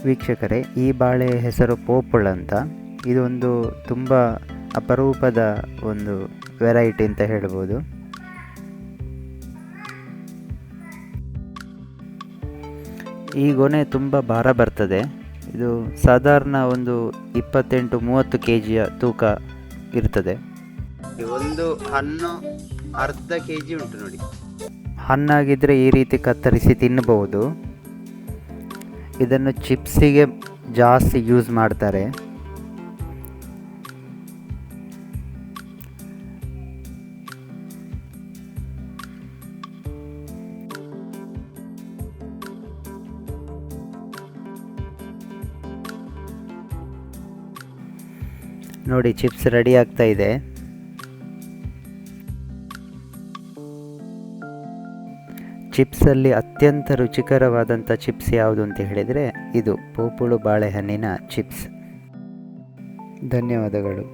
ವೀಕ್ಷಕರೇ, ಈ ಬಾಳೆ ಹೆಸರು ಪೋಪುಳ ಅಂತ. ಇದೊಂದು ತುಂಬ ಅಪರೂಪದ ಒಂದು ವೆರೈಟಿ ಅಂತ ಹೇಳ್ಬೋದು. ಈ ಗೊನೆ ತುಂಬ ಭಾರ ಬರ್ತದೆ. ಇದು ಸಾಧಾರಣ ಒಂದು 28-30 kg ತೂಕ ಇರ್ತದೆ. ಒಂದು ಹಣ್ಣು ಅರ್ಧ kg ಉಂಟು ನೋಡಿ. ಹಣ್ಣಾಗಿದ್ದರೆ ಈ ರೀತಿ ಕತ್ತರಿಸಿ ತಿನ್ನಬಹುದು. ಇದನ್ನು ಚಿಪ್ಸಿಗೆ ಜಾಸ್ತಿ ಯೂಸ್ ಮಾಡ್ತಾರೆ. ನೋಡಿ, ಚಿಪ್ಸ್ ರೆಡಿ ಆಗ್ತಾ ಇದೆ. ಚಿಪ್ಸಲ್ಲಿ ಅತ್ಯಂತ ರುಚಿಕರವಾದಂಥ ಚಿಪ್ಸ್ ಯಾವುದು ಅಂತ ಹೇಳಿದರೆ ಇದು ಪೋಪುಳು ಬಾಳೆಹಣ್ಣಿನ ಚಿಪ್ಸ್. ಧನ್ಯವಾದಗಳು.